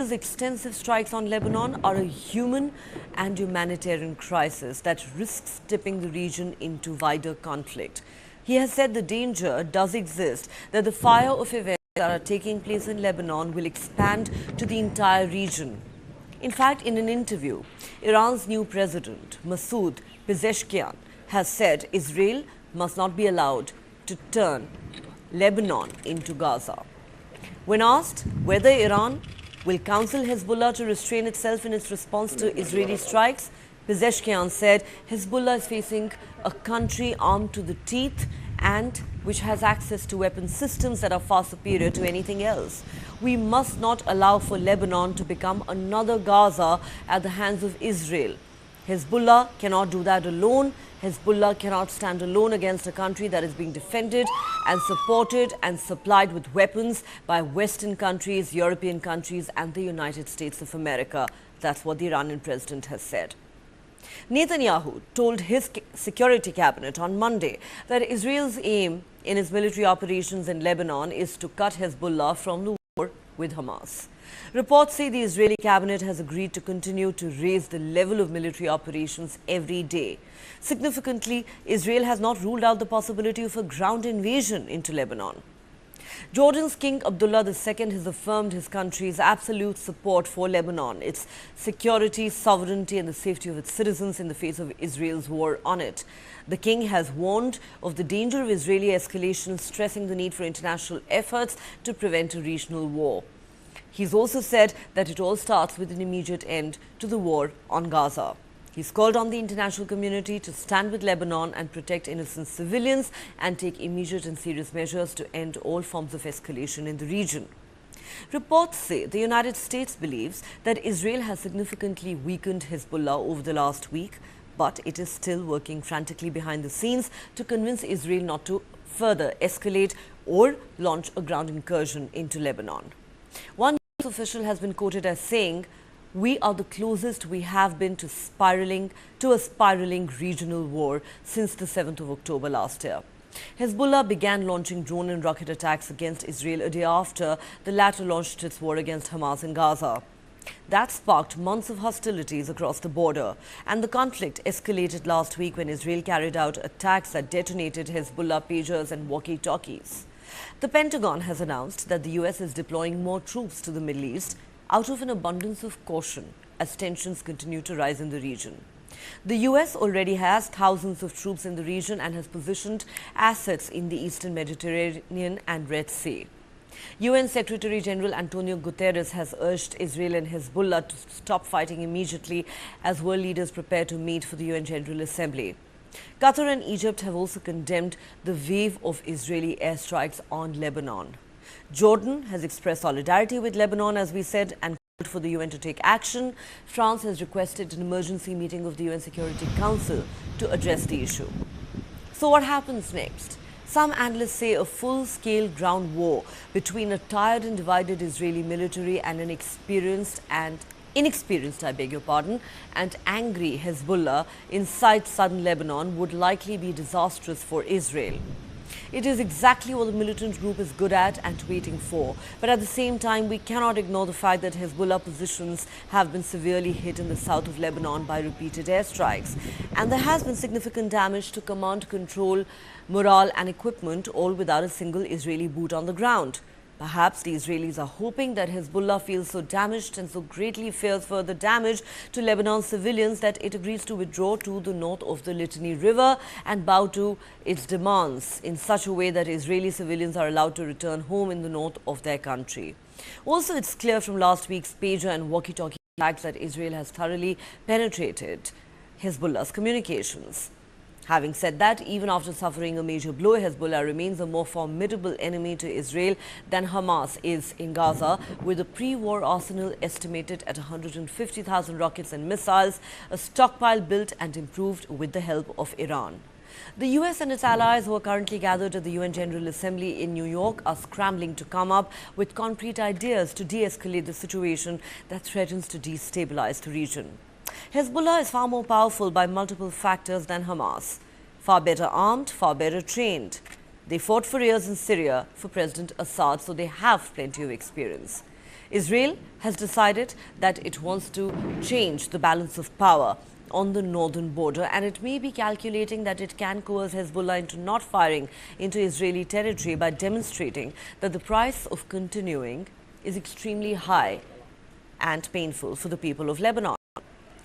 Israel's extensive strikes on Lebanon are a human and humanitarian crisis that risks tipping the region into wider conflict. He has said the danger does exist, that the fire of events that are taking place in Lebanon will expand to the entire region. In fact, in an interview, Iran's new president, Masoud Pezeshkian, has said Israel must not be allowed to turn Lebanon into Gaza. When asked whether Iran will counsel Hezbollah to restrain itself in its response to Israeli strikes, Pezeshkian said Hezbollah is facing a country armed to the teeth and which has access to weapon systems that are far superior to anything else. We must not allow for Lebanon to become another Gaza at the hands of Israel. Hezbollah cannot do that alone. Hezbollah cannot stand alone against a country that is being defended and supported and supplied with weapons by Western countries, European countries and the United States of America. That's what the Iranian president has said. Netanyahu told his security cabinet on Monday that Israel's aim in its military operations in Lebanon is to cut Hezbollah from the war with Hamas. Reports say the Israeli cabinet has agreed to continue to raise the level of military operations every day. Significantly, Israel has not ruled out the possibility of a ground invasion into Lebanon. Jordan's King Abdullah II has affirmed his country's absolute support for Lebanon, its security, sovereignty and the safety of its citizens in the face of Israel's war on it. The king has warned of the danger of Israeli escalation, stressing the need for international efforts to prevent a regional war. He's also said that it all starts with an immediate end to the war on Gaza. He's called on the international community to stand with Lebanon and protect innocent civilians and take immediate and serious measures to end all forms of escalation in the region. Reports say the United States believes that Israel has significantly weakened Hezbollah over the last week, but it is still working frantically behind the scenes to convince Israel not to further escalate or launch a ground incursion into Lebanon. One official has been quoted as saying, "We are the closest we have been to a spiraling regional war since the 7th of October last year." Hezbollah began launching drone and rocket attacks against Israel a day after the latter launched its war against Hamas in Gaza. That sparked months of hostilities across the border, and the conflict escalated last week when Israel carried out attacks that detonated Hezbollah pagers and walkie-talkies. The Pentagon has announced that the U.S. is deploying more troops to the Middle East out of an abundance of caution as tensions continue to rise in the region. The U.S. already has thousands of troops in the region and has positioned assets in the Eastern Mediterranean and Red Sea. UN Secretary General Antonio Guterres has urged Israel and Hezbollah to stop fighting immediately as world leaders prepare to meet for the UN General Assembly. Qatar and Egypt have also condemned the wave of Israeli airstrikes on Lebanon. Jordan has expressed solidarity with Lebanon, as we said, and called for the UN to take action. France has requested an emergency meeting of the UN Security Council to address the issue. So what happens next? Some analysts say a full-scale ground war between a tired and divided Israeli military and an inexperienced, and angry Hezbollah inside southern Lebanon would likely be disastrous for Israel. It is exactly what the militant group is good at and waiting for. But at the same time, we cannot ignore the fact that Hezbollah positions have been severely hit in the south of Lebanon by repeated airstrikes. And there has been significant damage to command control, morale and equipment, all without a single Israeli boot on the ground. Perhaps the Israelis are hoping that Hezbollah feels so damaged and so greatly fears further damage to Lebanon's civilians that it agrees to withdraw to the north of the Litani River and bow to its demands in such a way that Israeli civilians are allowed to return home in the north of their country. Also, it's clear from last week's pager and walkie-talkie attacks that Israel has thoroughly penetrated Hezbollah's communications. Having said that, even after suffering a major blow, Hezbollah remains a more formidable enemy to Israel than Hamas is in Gaza, with a pre-war arsenal estimated at 150,000 rockets and missiles, a stockpile built and improved with the help of Iran. The U.S. and its allies, who are currently gathered at the UN General Assembly in New York, are scrambling to come up with concrete ideas to de-escalate the situation that threatens to destabilize the region. Hezbollah is far more powerful by multiple factors than Hamas. Far better armed, far better trained. They fought for years in Syria for President Assad, so they have plenty of experience. Israel has decided that it wants to change the balance of power on the northern border, and it may be calculating that it can coerce Hezbollah into not firing into Israeli territory by demonstrating that the price of continuing is extremely high and painful for the people of Lebanon.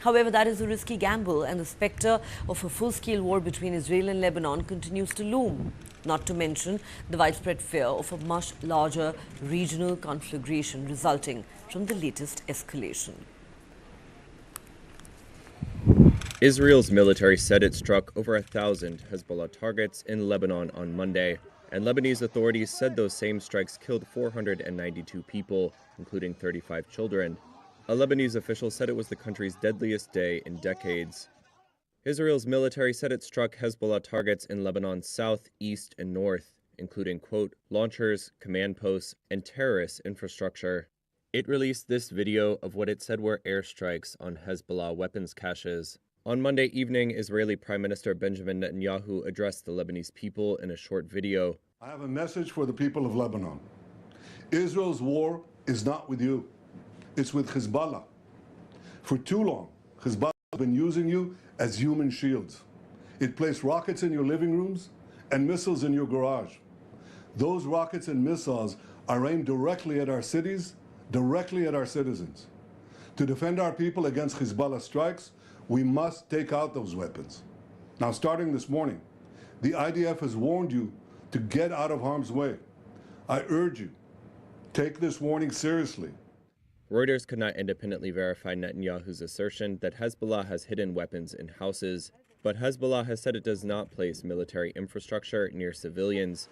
However, that is a risky gamble, and the spectre of a full-scale war between Israel and Lebanon continues to loom, not to mention the widespread fear of a much larger regional conflagration resulting from the latest escalation. Israel's military said it struck over 1,000 Hezbollah targets in Lebanon on Monday, and Lebanese authorities said those same strikes killed 492 people, including 35 children. A Lebanese official said it was the country's deadliest day in decades. Israel's military said it struck Hezbollah targets in Lebanon's south, east, and north, including, quote, launchers, command posts, and terrorist infrastructure. It released this video of what it said were airstrikes on Hezbollah weapons caches. On Monday evening, Israeli Prime Minister Benjamin Netanyahu addressed the Lebanese people in a short video. I have a message for the people of Lebanon. Israel's war is not with you. It's with Hezbollah. For too long, Hezbollah has been using you as human shields. It placed rockets in your living rooms and missiles in your garage. Those rockets and missiles are aimed directly at our cities, directly at our citizens. To defend our people against Hezbollah strikes, we must take out those weapons. Now, starting this morning, the IDF has warned you to get out of harm's way. I urge you, take this warning seriously. Reuters could not independently verify Netanyahu's assertion that Hezbollah has hidden weapons in houses, but Hezbollah has said it does not place military infrastructure near civilians.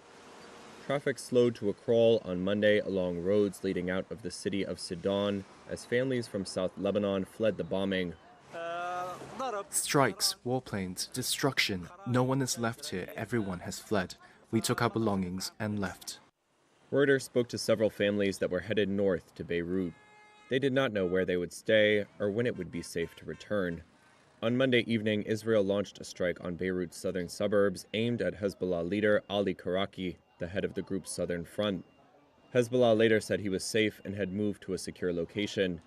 Traffic slowed to a crawl on Monday along roads leading out of the city of Sidon as families from South Lebanon fled the bombing. Strikes, warplanes, destruction. No one is left here. Everyone has fled. We took our belongings and left. Reuters spoke to several families that were headed north to Beirut. They did not know where they would stay or when it would be safe to return. On Monday evening, Israel launched a strike on Beirut's southern suburbs aimed at Hezbollah leader Ali Karaki, the head of the group's southern front. Hezbollah later said he was safe and had moved to a secure location.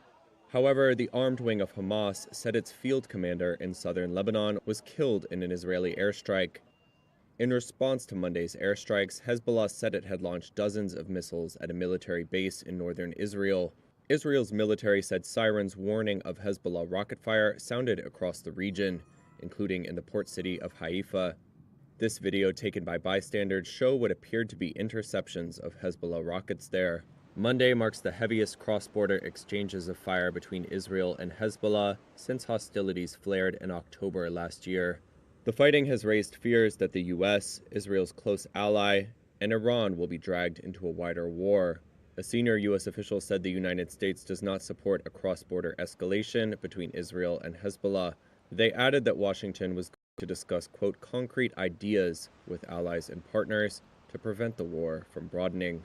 However, the armed wing of Hamas said its field commander in southern Lebanon was killed in an Israeli airstrike. In response to Monday's airstrikes, Hezbollah said it had launched dozens of missiles at a military base in northern Israel. Israel's military said sirens warning of Hezbollah rocket fire sounded across the region, including in the port city of Haifa. This video taken by bystanders show what appeared to be interceptions of Hezbollah rockets there. Monday marks the heaviest cross-border exchanges of fire between Israel and Hezbollah since hostilities flared in October last year. The fighting has raised fears that the U.S., Israel's close ally, and Iran will be dragged into a wider war. A senior U.S. official said the United States does not support a cross-border escalation between Israel and Hezbollah. They added that Washington was going to discuss, quote, concrete ideas with allies and partners to prevent the war from broadening.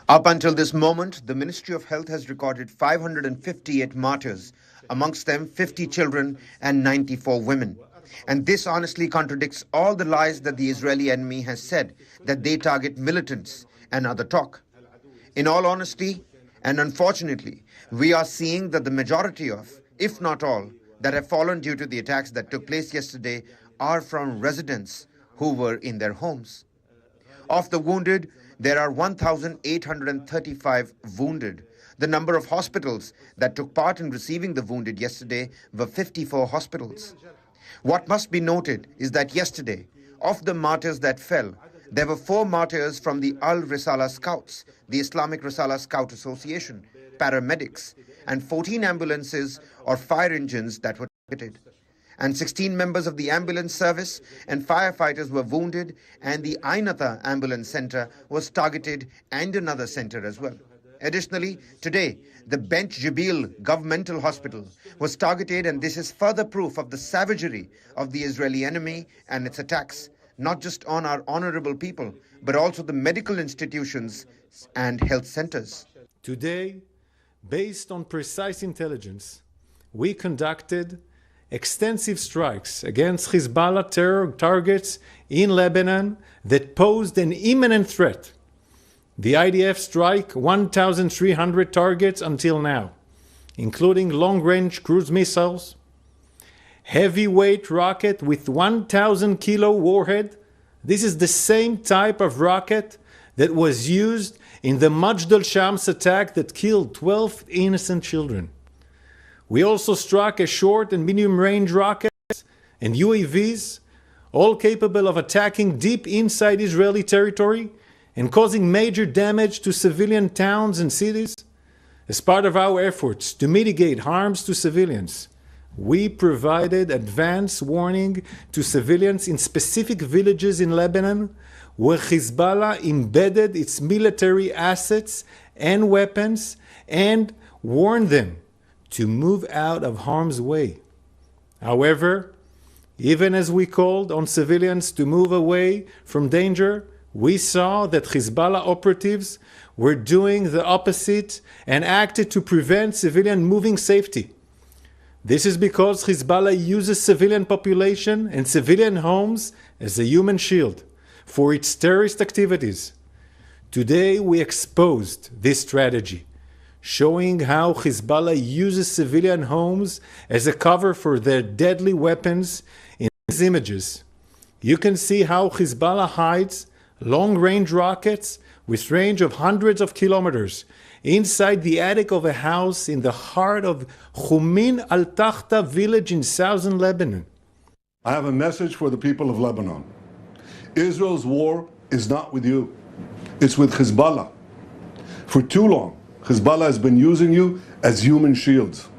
Up until this moment, the Ministry of Health has recorded 558 martyrs, amongst them 50 children and 94 women. And this honestly contradicts all the lies that the Israeli enemy has said, that they target militants and other talk. In all honesty, and unfortunately, we are seeing that the majority of, if not all, that have fallen due to the attacks that took place yesterday are from residents who were in their homes. Of the wounded, there are 1,835 wounded. The number of hospitals that took part in receiving the wounded yesterday were 54 hospitals. What must be noted is that yesterday, of the martyrs that fell, there were 4 martyrs from the Al-Risala Scouts, the Islamic Risala Scout Association, paramedics, and 14 ambulances or fire engines that were targeted. And 16 members of the ambulance service and firefighters were wounded, and the Ainata ambulance center was targeted and another center as well. Additionally, today, the Bent Jibil governmental hospital was targeted, and this is further proof of the savagery of the Israeli enemy and its attacks, not just on our honorable people, but also the medical institutions and health centers. Today, based on precise intelligence, we conducted extensive strikes against Hezbollah terror targets in Lebanon that posed an imminent threat The IDF strike 1,300 targets until now, including long-range cruise missiles, heavyweight rocket with 1,000-kilo warhead. This is the same type of rocket that was used in the Majd al-Shams attack that killed 12 innocent children. We also struck a short and medium-range rockets and UAVs, all capable of attacking deep inside Israeli territory and causing major damage to civilian towns and cities. As part of our efforts to mitigate harms to civilians, we provided advance warning to civilians in specific villages in Lebanon where Hezbollah embedded its military assets and weapons and warned them to move out of harm's way. However, even as we called on civilians to move away from danger, we saw that Hezbollah operatives were doing the opposite and acted to prevent civilian moving safety. This is because Hezbollah uses civilian population and civilian homes as a human shield for its terrorist activities. Today we exposed this strategy, showing how Hezbollah uses civilian homes as a cover for their deadly weapons. In these images, you can see how Hezbollah hides long-range rockets with range of hundreds of kilometers inside the attic of a house in the heart of Khumin al-Takhta village in southern Lebanon. I have a message for the people of Lebanon. Israel's war is not with you. It's with Hezbollah. For too long, Hezbollah has been using you as human shields.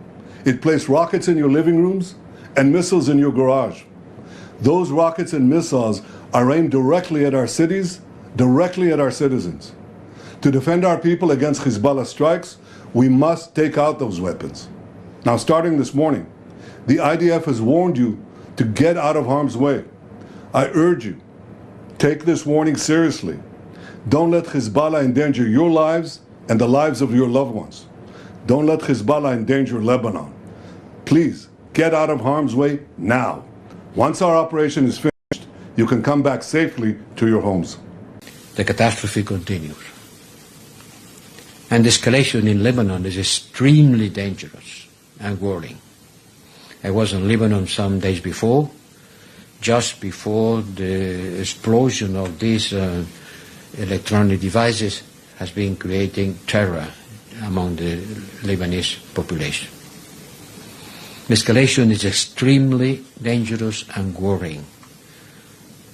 It placed rockets in your living rooms and missiles in your garage. Those rockets and missiles are aimed directly at our cities, directly at our citizens. To defend our people against Hezbollah strikes, we must take out those weapons. Now, starting this morning, the IDF has warned you to get out of harm's way. I urge you, take this warning seriously. Don't let Hezbollah endanger your lives and the lives of your loved ones. Don't let Hezbollah endanger Lebanon. Please, get out of harm's way now. Once our operation is finished, you can come back safely to your homes. The catastrophe continues. And the escalation in Lebanon is extremely dangerous and worrying. I was in Lebanon some days before, just before the explosion of these electronic devices has been creating terror among the Lebanese population. The escalation is extremely dangerous and worrying.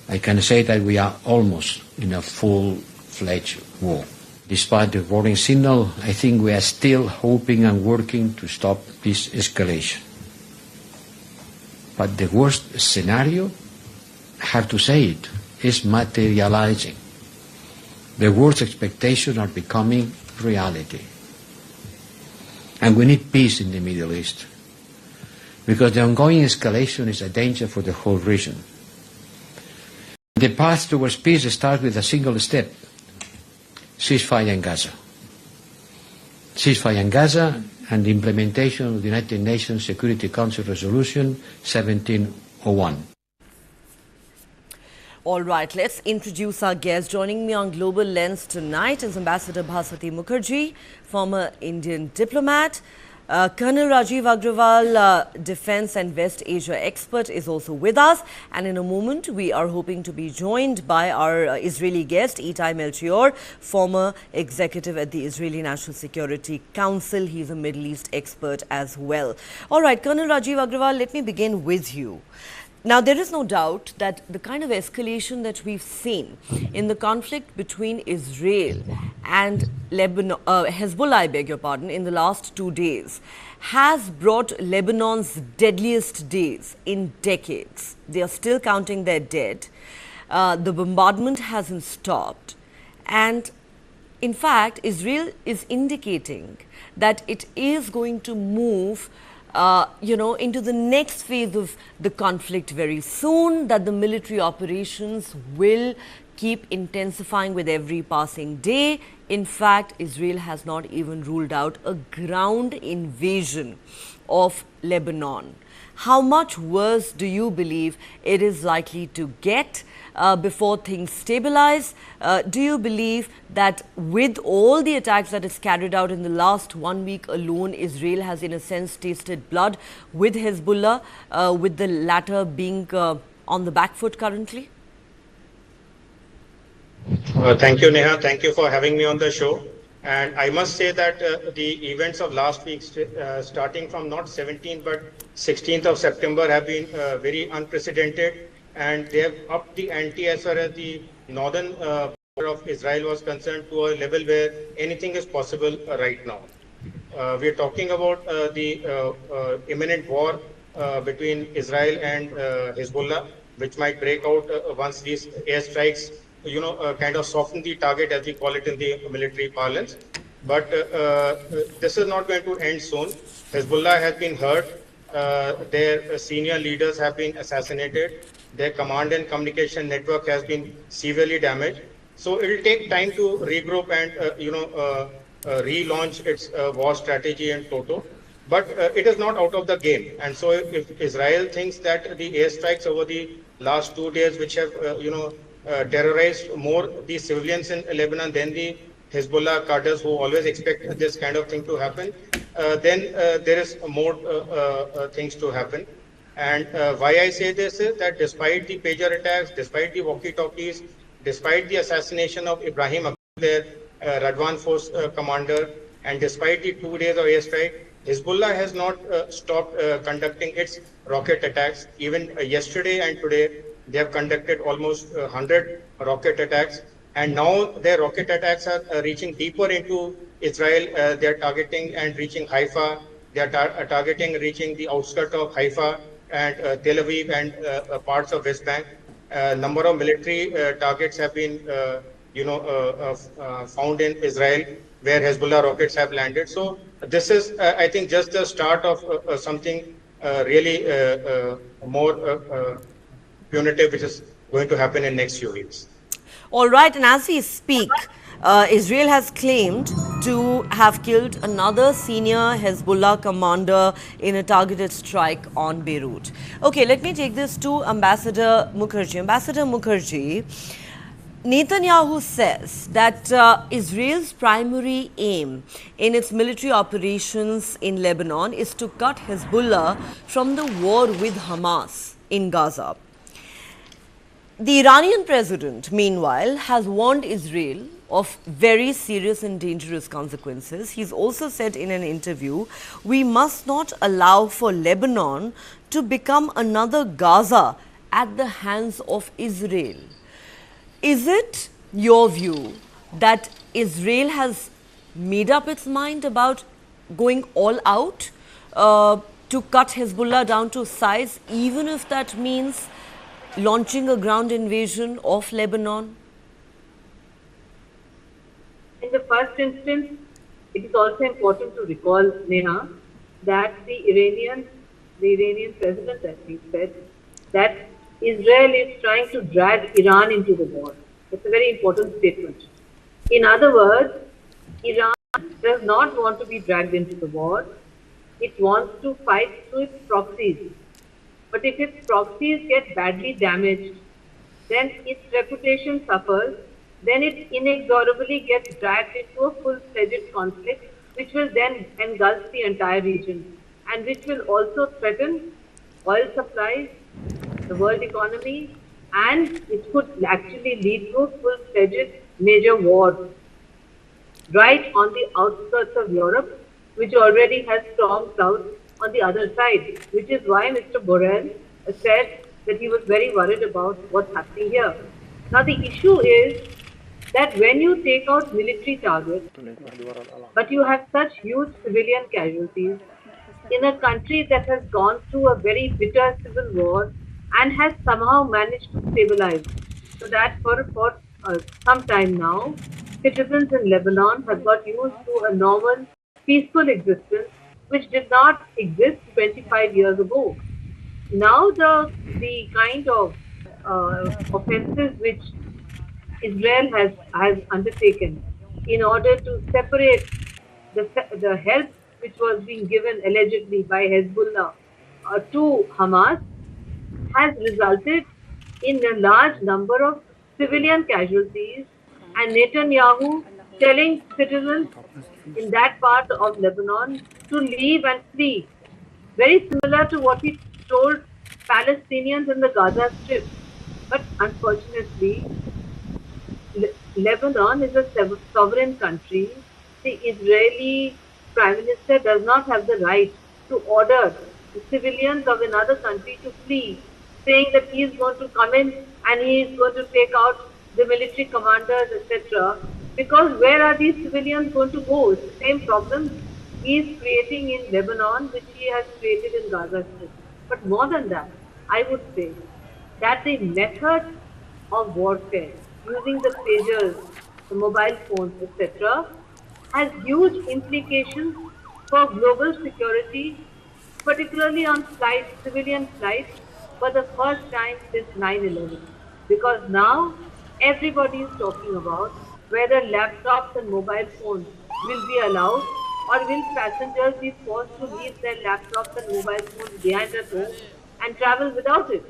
I can say that we are almost in a full-fledged war. Despite the warning signal, I think we are still hoping and working to stop this escalation. But the worst scenario, I have to say it, is materializing. The worst expectations are becoming reality. And we need peace in the Middle East, because the ongoing escalation is a danger for the whole region. The path towards peace starts with a single step: ceasefire in Gaza. Ceasefire in Gaza and the implementation of the United Nations Security Council Resolution 1701. All right, let's introduce our guest. Joining me on Global Lens tonight is Ambassador Bhaswati Mukherjee, former Indian diplomat. Colonel Rajiv Agrawal, Defence and West Asia expert, is also with us. And in a moment, we are hoping to be joined by our Israeli guest, Itai Melchior, former executive at the Israeli National Security Council. He's a Middle East expert as well. All right, Colonel Rajiv Agrawal, let me begin with you. Now, there is no doubt that the kind of escalation that we've seen in the conflict between Israel and Lebanon, Hezbollah, I beg your pardon, in the last 2 days has brought Lebanon's deadliest days in decades. They are still counting their dead. The bombardment hasn't stopped. And in fact, Israel is indicating that it is going to move into the next phase of the conflict very soon, that the military operations will keep intensifying with every passing day. In fact, Israel has not even ruled out a ground invasion of Lebanon. How much worse do you believe it is likely to get before things stabilize? Do you believe that with all the attacks that is carried out in the last 1 week alone, Israel has in a sense tasted blood with Hezbollah, with the latter being on the back foot currently? Thank you, Neha. Thank you for having me on the show. And I must say that the events of last week, starting from not 17th but 16th of September, have been very unprecedented, and they have upped the ante as far as the northern border of Israel was concerned to a level where anything is possible right now. We are talking about the imminent war between Israel and Hezbollah, which might break out once these airstrikes, kind of soften the target, as we call it in the military parlance. But this is not going to end soon. Hezbollah has been hurt. Their senior leaders have been assassinated. Their command and communication network has been severely damaged. So it will take time to regroup and, relaunch its war strategy in toto. But it is not out of the game. And so if Israel thinks that the airstrikes over the last 2 days, which have, terrorized more the civilians in Lebanon than the Hezbollah cadres, who always expect this kind of thing to happen, then there is more things to happen. And why I say this is that despite the pager attacks, despite the walkie-talkies, despite the assassination of Ibrahim, their Radwan Force commander, and despite the 2 days of airstrike, Hezbollah has not stopped conducting its rocket attacks. Even yesterday and today, they have conducted almost 100 rocket attacks. And now their rocket attacks are reaching deeper into Israel. They are targeting and reaching Haifa. They are targeting reaching the outskirts of Haifa and Tel Aviv and parts of West Bank. Number of military targets have been, found in Israel, where Hezbollah rockets have landed. So this is, I think, just the start of something really more punitive, which is going to happen in next few weeks. All right, and as we speak, Israel has claimed to have killed another senior Hezbollah commander in a targeted strike on Beirut. Okay, let me take this to Ambassador Mukherjee. Ambassador Mukherjee, Netanyahu says that Israel's primary aim in its military operations in Lebanon is to cut Hezbollah from the war with Hamas in Gaza. The Iranian president, meanwhile, has warned Israel of very serious and dangerous consequences. He's also said in an interview, we must not allow for Lebanon to become another Gaza at the hands of Israel. Is it your view that Israel has made up its mind about going all out to cut Hezbollah down to size, even if that means launching a ground invasion of Lebanon? In the first instance, it is also important to recall, Neha, that the Iranian president, as he said, that Israel is trying to drag Iran into the war. It's a very important statement. In other words, Iran does not want to be dragged into the war. It wants to fight through its proxies. But if its proxies get badly damaged, then its reputation suffers, then it inexorably gets dragged into a full-fledged conflict, which will then engulf the entire region, and which will also threaten oil supplies, the world economy, and it could actually lead to a full-fledged major war right on the outskirts of Europe, which already has storm clouds on the other side, which is why Mr. Borrell said that he was very worried about what's happening here. Now, the issue is that when you take out military targets, but you have such huge civilian casualties in a country that has gone through a very bitter civil war and has somehow managed to stabilize, so that for some time now, citizens in Lebanon have got used to a normal, peaceful existence, which did not exist 25 years ago. Now the kind of offenses which Israel has undertaken in order to separate the help which was being given allegedly by Hezbollah to Hamas has resulted in a large number of civilian casualties, and Netanyahu telling citizens in that part of Lebanon to leave and flee. Very similar to what he told Palestinians in the Gaza Strip. But unfortunately, Lebanon is a sovereign country. The Israeli Prime Minister does not have the right to order the civilians of another country to flee, saying that he is going to come in and he is going to take out the military commanders, etc. Because where are these civilians going to go? It's the same problem he is creating in Lebanon, which he has created in Gaza Strip. But more than that, I would say that the method of warfare using the pagers, the mobile phones, etc., has huge implications for global security, particularly on flights, civilian flights, for the first time since 9/11. Because now everybody is talking about whether laptops and mobile phones will be allowed, or will passengers be forced to leave their laptops and mobile phones behind at home and travel without it,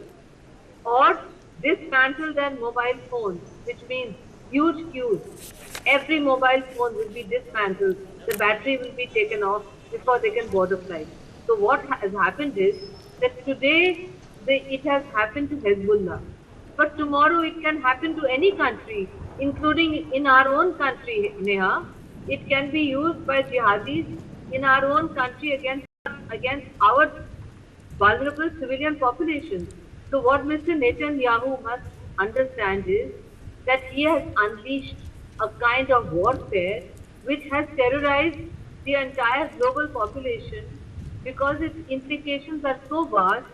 or dismantle their mobile phones, which means huge queues. Every mobile phone will be dismantled, the battery will be taken off before they can board a flight. So what has happened is that today it has happened to Hezbollah, but tomorrow it can happen to any country, including in our own country, Neha. It can be used by jihadis in our own country against our vulnerable civilian populations. So what Mr. Netanyahu must understand is that he has unleashed a kind of warfare which has terrorized the entire global population, because its implications are so vast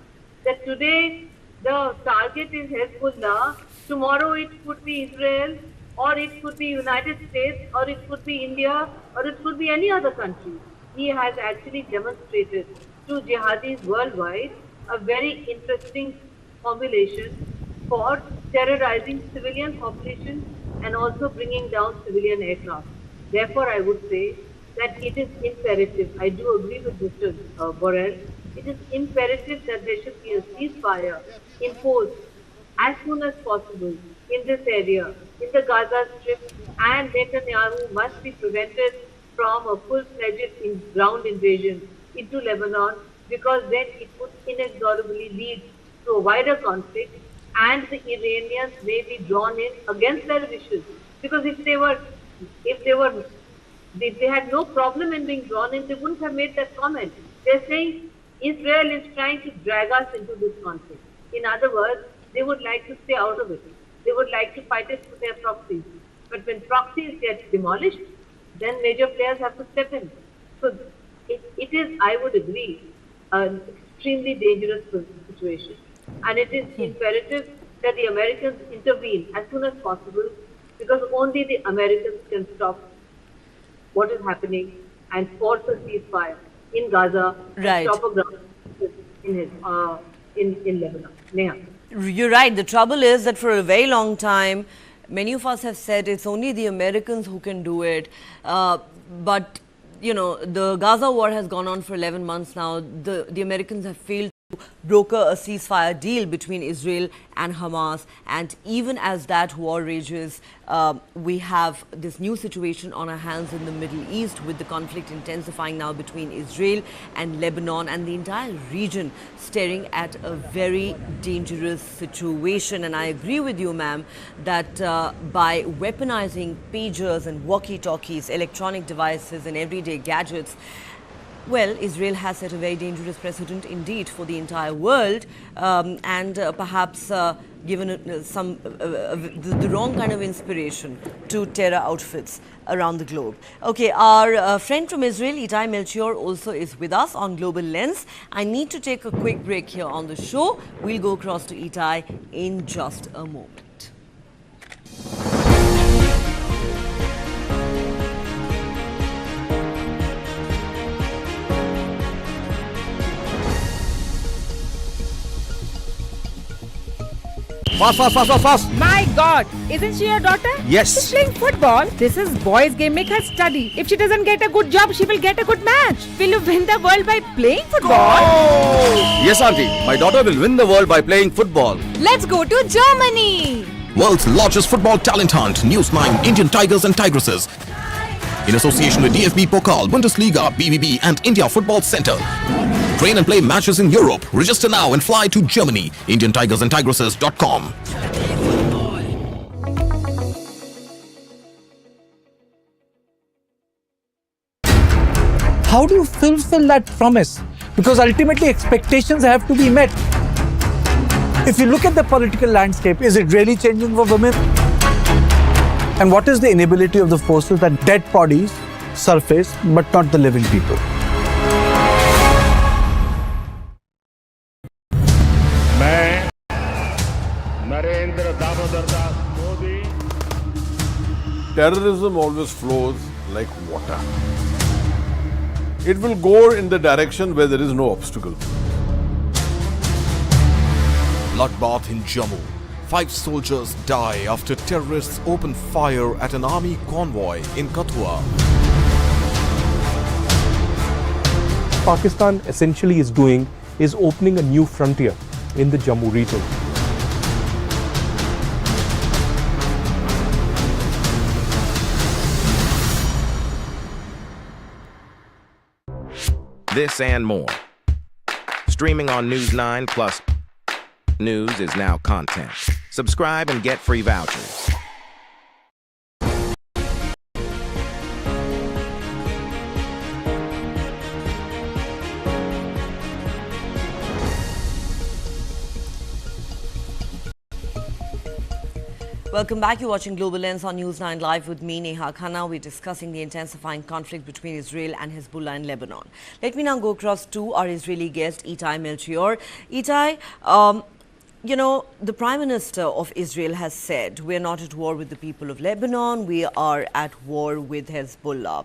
that today the target is Hezbollah, tomorrow it could be Israel, or it could be United States, or it could be India, or it could be any other country. He has actually demonstrated to jihadis worldwide a very interesting formulation for terrorizing civilian populations and also bringing down civilian aircraft. Therefore, I would say that it is imperative. I do agree with Mr. Borrell. It is imperative that there should be a ceasefire imposed as soon as possible in this area, in the Gaza Strip, and Netanyahu must be prevented from a full-fledged ground invasion into Lebanon, because then it would inexorably lead to a wider conflict, and the Iranians may be drawn in against their wishes. Because if they had no problem in being drawn in, they wouldn't have made that comment. They're saying Israel is trying to drag us into this conflict. In other words, they would like to stay out of it. They would like to fight it with their proxies. But when proxies get demolished, then major players have to step in. So it is, I would agree, an extremely dangerous situation. And it is imperative that the Americans intervene as soon as possible, because only the Americans can stop what is happening and force a ceasefire in Gaza, Right. and stop a ground in Lebanon. Neha. You're right. The trouble is that for a very long time, many of us have said it's only the Americans who can do it. But, you know, the Gaza war has gone on for 11 months now. The Americans have failed to broker a ceasefire deal between Israel and Hamas. And even as that war rages, we have this new situation on our hands in the Middle East, with the conflict intensifying now between Israel and Lebanon, and the entire region staring at a very dangerous situation. And I agree with you, ma'am, that by weaponizing pagers and walkie-talkies, electronic devices and everyday gadgets, well, Israel has set a very dangerous precedent indeed for the entire world, and perhaps given the wrong kind of inspiration to terror outfits around the globe. Okay, our friend from Israel, Itai Melchior, also is with us on Global Lens. I need to take a quick break here on the show. We'll go across to Itai in just a moment. Fast, fast, fast, fast, fast. My God, isn't she your daughter? Yes. She's playing football. This is boys' game. Make her study. If she doesn't get a good job, she will get a good match. Will you win the world by playing football? Yes, auntie. My daughter will win the world by playing football. Let's go to Germany. World's largest football talent hunt, News9 Indian Tigers and Tigresses. In association with DFB Pokal, Bundesliga, BVB and India Football Center. Train and play matches in Europe. Register now and fly to Germany. IndianTigersandTigresses.com. How do you fulfill that promise? Because ultimately expectations have to be met. If you look at the political landscape, is it really changing for women? And what is the inability of the forces that dead bodies surface but not the living people? Terrorism always flows like water. It will go in the direction where there is no obstacle. Bloodbath in Jammu. 5 soldiers die after terrorists open fire at an army convoy in Kathua. Pakistan essentially is doing is opening a new frontier in the Jammu region. This and more. Streaming on News9 Plus. News is now content. Subscribe and get free vouchers. Welcome back. You're watching Global Lens on News9 Live with me, Neha Khanna. We're discussing the intensifying conflict between Israel and Hezbollah in Lebanon. Let me now go across to our Israeli guest, Itai Melchior. Itai, the Prime Minister of Israel has said, we're not at war with the people of Lebanon, we are at war with Hezbollah.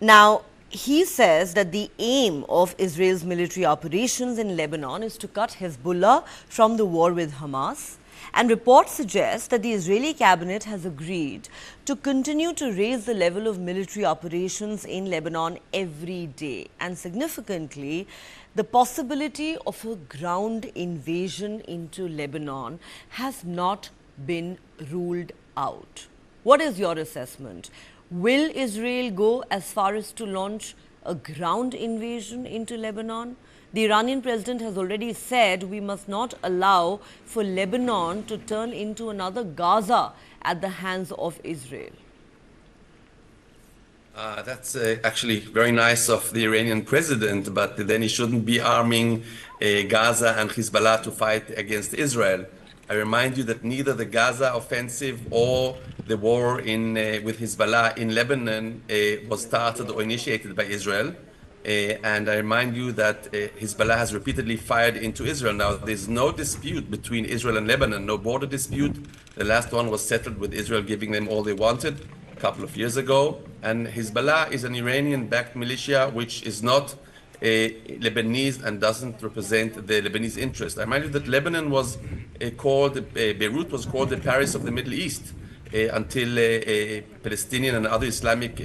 Now, he says that the aim of Israel's military operations in Lebanon is to cut Hezbollah from the war with Hamas. And reports suggest that the Israeli cabinet has agreed to continue to raise the level of military operations in Lebanon every day. And significantly, the possibility of a ground invasion into Lebanon has not been ruled out. What is your assessment? Will Israel go as far as to launch a ground invasion into Lebanon? The Iranian president has already said we must not allow for Lebanon to turn into another Gaza at the hands of Israel. That's actually very nice of the Iranian president, but then he shouldn't be arming Gaza and Hezbollah to fight against Israel. I remind you that neither the Gaza offensive or the war with Hezbollah in Lebanon was started or initiated by Israel. And I remind you that Hezbollah has repeatedly fired into Israel. Now, there's no dispute between Israel and Lebanon, no border dispute. The last one was settled with Israel giving them all they wanted a couple of years ago. And Hezbollah is an Iranian-backed militia which is not Lebanese and doesn't represent the Lebanese interest. I remind you that Lebanon was Beirut was called the Paris of the Middle East. Until Palestinian and other Islamic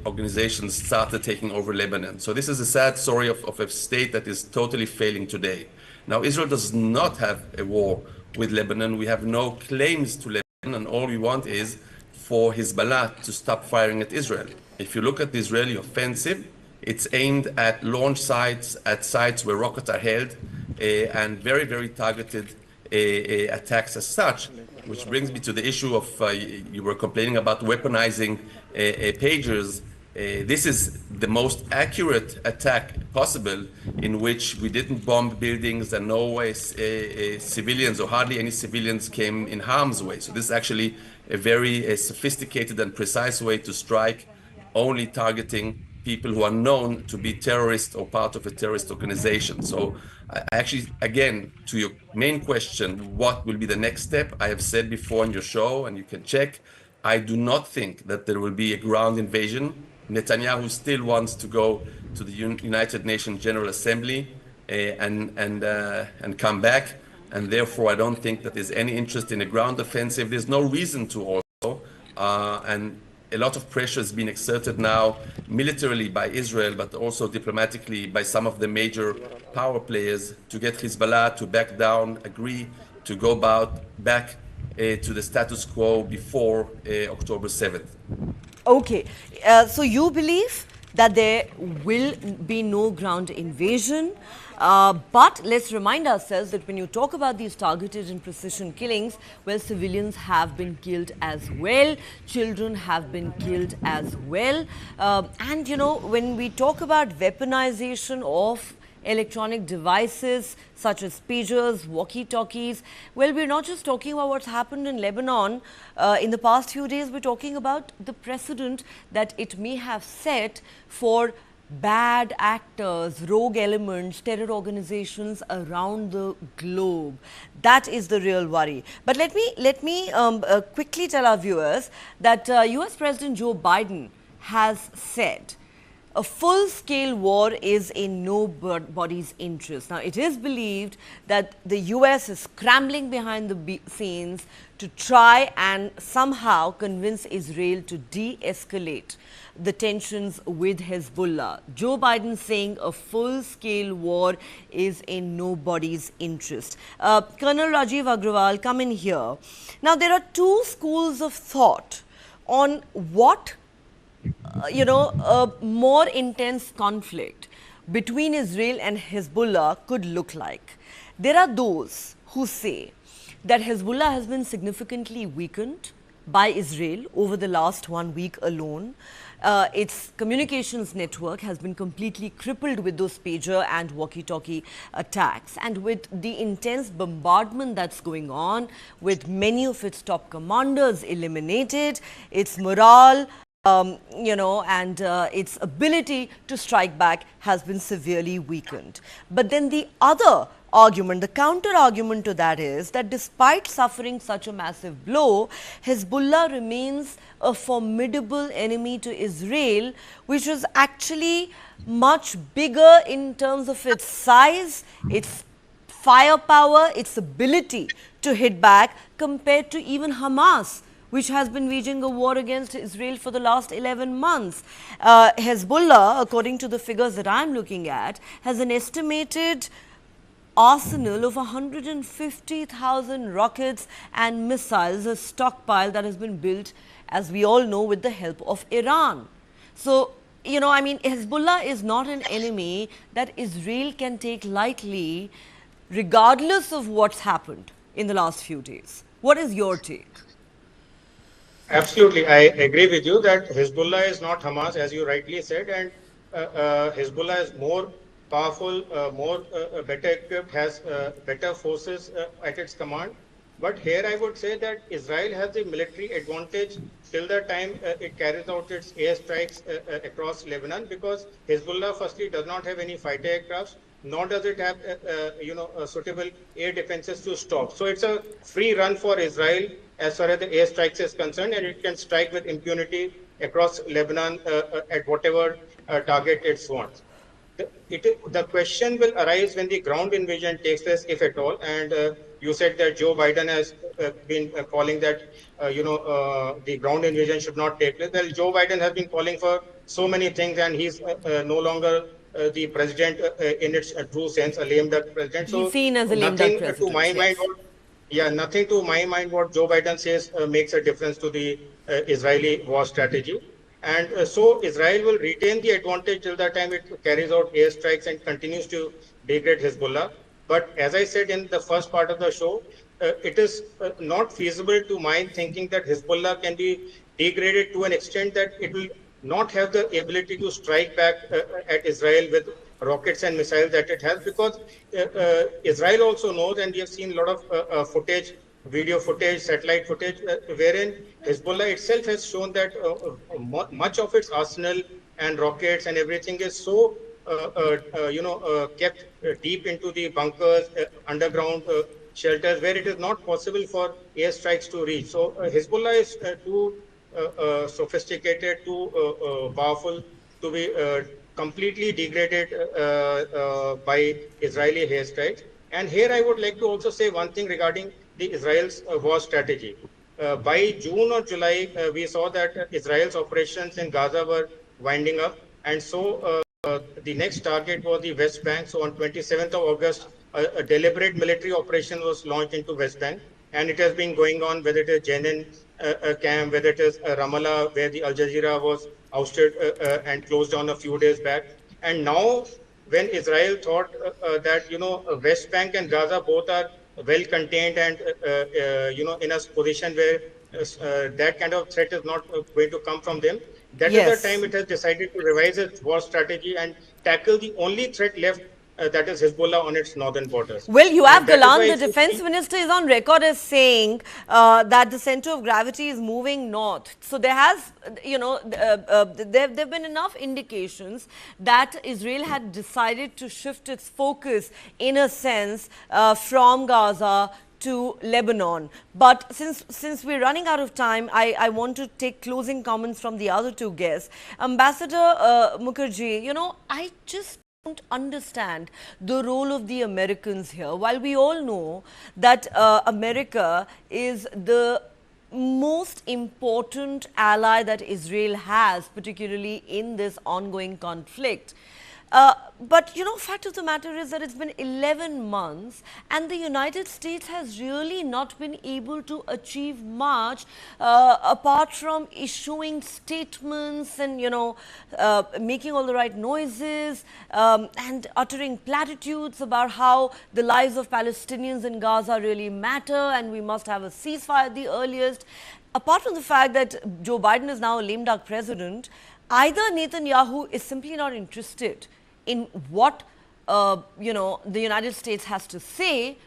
organizations started taking over Lebanon. So this is a sad story of a state that is totally failing today. Now, Israel does not have a war with Lebanon. We have no claims to Lebanon, and all we want is for Hezbollah to stop firing at Israel. If you look at the Israeli offensive, it's aimed at launch sites, at sites where rockets are held, and very, very targeted attacks as such. Which brings me to the issue of, you were complaining about weaponizing pagers. This is the most accurate attack possible in which we didn't bomb buildings and no civilians or hardly any civilians came in harm's way. So this is actually a very sophisticated and precise way to strike, only targeting people who are known to be terrorists or part of a terrorist organization. So actually, again, to your main question, what will be the next step? I have said before on your show, and you can check, I do not think that there will be a ground invasion. Netanyahu still wants to go to the United Nations General Assembly and come back. and therefore I don't think that there's any interest in a ground offensive. There's no reason to also, and a lot of pressure is being exerted now militarily by Israel, but also diplomatically by some of the major power players to get Hezbollah to back down, agree to go back to the status quo before October 7th. Okay, so you believe that there will be no ground invasion, but let's remind ourselves that when you talk about these targeted and precision killings, well, civilians have been killed as well, children have been killed as well, and you know, when we talk about weaponization of electronic devices such as pagers, walkie-talkies. Well, we're not just talking about what's happened in Lebanon in the past few days, we're talking about the precedent that it may have set for bad actors, rogue elements, terror organizations around the globe. That is the real worry. But let me quickly tell our viewers that US President Joe Biden has said a full-scale war is in nobody's interest. Now, it is believed that the US is scrambling behind the scenes to try and somehow convince Israel to de-escalate the tensions with Hezbollah. Joe Biden saying a full-scale war is in nobody's interest. Colonel Rajiv Agrawal, come in here. Now, there are two schools of thought on what a more intense conflict between Israel and Hezbollah could look like. There are those who say that Hezbollah has been significantly weakened by Israel over the last 1 week alone. Its communications network has been completely crippled with those pager and walkie-talkie attacks. And with the intense bombardment that's going on, with many of its top commanders eliminated, its morale and its ability to strike back has been severely weakened. But then the other argument, the counter argument to that is that despite suffering such a massive blow, Hezbollah remains a formidable enemy to Israel, which is actually much bigger in terms of its size, its firepower, its ability to hit back compared to even Hamas, which has been waging a war against Israel for the last 11 months. Hezbollah, according to the figures that I'm looking at, has an estimated arsenal of 150,000 rockets and missiles, a stockpile that has been built, as we all know, with the help of Iran. So, Hezbollah is not an enemy that Israel can take lightly, regardless of what's happened in the last few days. What is your take? Absolutely, I agree with you that Hezbollah is not Hamas, as you rightly said, and Hezbollah is more powerful, better equipped, has better forces at its command. But here I would say that Israel has the military advantage till the time it carries out its airstrikes across Lebanon, because Hezbollah firstly does not have any fighter aircrafts, nor does it have suitable air defenses to stop. So it's a free run for Israel as far as the airstrikes is concerned, and it can strike with impunity across Lebanon at whatever target it wants. The question will arise when the ground invasion takes place, if at all. And you said that Joe Biden has been calling that the ground invasion should not take place. Well, Joe Biden has been calling for so many things, and he's no longer the president in its true sense, a lame duck president. So he's seen as a lame duck president. To my mind, nothing to my mind what Joe Biden says makes a difference to the Israeli war strategy. And so Israel will retain the advantage till the time it carries out airstrikes and continues to degrade Hezbollah. But as I said in the first part of the show, it is not feasible to my thinking that Hezbollah can be degraded to an extent that it will not have the ability to strike back at Israel with rockets and missiles that it has, because Israel also knows, and we have seen a lot of footage, video footage, satellite footage, wherein Hezbollah itself has shown that much of its arsenal and rockets and everything is so kept deep into the bunkers, underground shelters, where it is not possible for airstrikes to reach. So Hezbollah is too sophisticated, too powerful to be completely degraded by Israeli airstrikes. And here I would like to also say one thing regarding the Israel's war strategy. By June or July, we saw that Israel's operations in Gaza were winding up. And so the next target was the West Bank. So on 27th of August, a deliberate military operation was launched into West Bank. And it has been going on, whether it is Jenin camp, whether it is Ramallah, where the Al Jazeera was ousted and closed down a few days back. And now, when Israel thought that, West Bank and Gaza both are well contained and, in a position where that kind of threat is not going to come from them, that is the time it has decided to revise its war strategy and tackle the only threat left, that is Hezbollah on its northern borders. Well, you have Galan, the the defense minister, is on record as saying that the center of gravity is moving north. So there has, there have been enough indications that Israel had decided to shift its focus, in a sense, from Gaza to Lebanon. But since we're running out of time, I want to take closing comments from the other two guests. Ambassador Mukherjee, I just don't understand the role of the Americans here. While we all know that America is the most important ally that Israel has, particularly in this ongoing conflict. But, fact of the matter is that it's been 11 months and the United States has really not been able to achieve much apart from issuing statements and, making all the right noises and uttering platitudes about how the lives of Palestinians in Gaza really matter and we must have a ceasefire at the earliest. Apart from the fact that Joe Biden is now a lame duck president, either Netanyahu is simply not interested in what the United States has to say,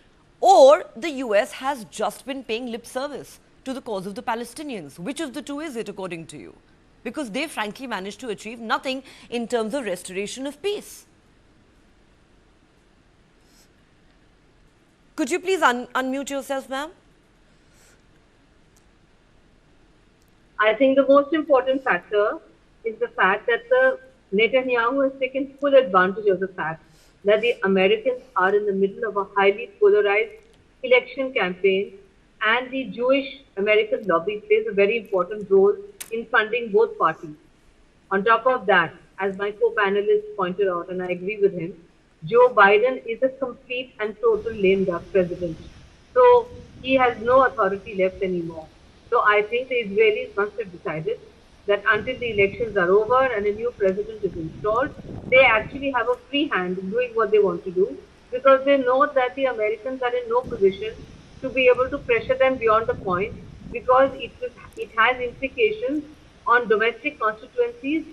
or the US has just been paying lip service to the cause of the Palestinians. Which of the two is it, according to you? Because they frankly managed to achieve nothing in terms of restoration of peace. Could you please unmute yourself, ma'am? I think the most important factor is the fact that Netanyahu has taken full advantage of the fact that the Americans are in the middle of a highly polarized election campaign, and the Jewish American lobby plays a very important role in funding both parties. On top of that, as my co-panelist pointed out, and I agree with him, Joe Biden is a complete and total lame duck president. So he has no authority left anymore. So I think the Israelis must have decided that until the elections are over and a new president is installed, they actually have a free hand in doing what they want to do, because they know that the Americans are in no position to be able to pressure them beyond the point, because it has implications on domestic constituencies,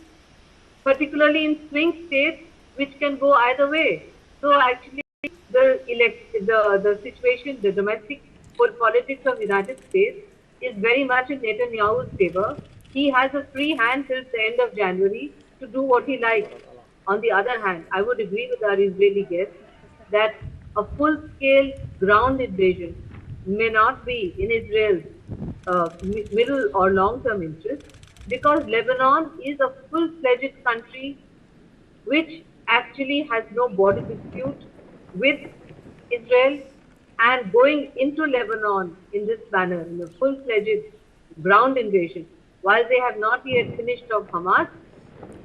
particularly in swing states, which can go either way. So actually, the situation, the domestic politics of the United States is very much in Netanyahu's favor. He has a free hand till the end of January to do what he likes. On the other hand, I would agree with our Israeli guests that a full-scale ground invasion may not be in Israel's middle or long-term interest, because Lebanon is a full-fledged country which actually has no border dispute with Israel, and going into Lebanon in this manner, in a full-fledged ground invasion, while they have not yet finished off Hamas,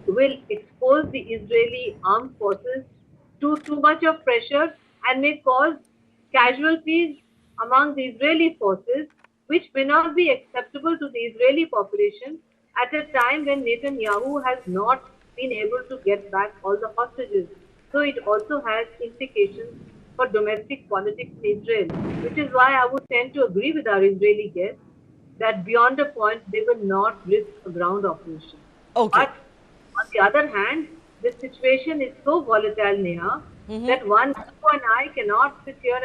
will expose the Israeli armed forces to too much of pressure and may cause casualties among the Israeli forces, which may not be acceptable to the Israeli population at a time when Netanyahu has not been able to get back all the hostages. So it also has implications for domestic politics in Israel, which is why I would tend to agree with our Israeli guests that beyond a point, they will not risk a ground operation. Okay. But on the other hand, the situation is so volatile, Neha, that you and I cannot sit here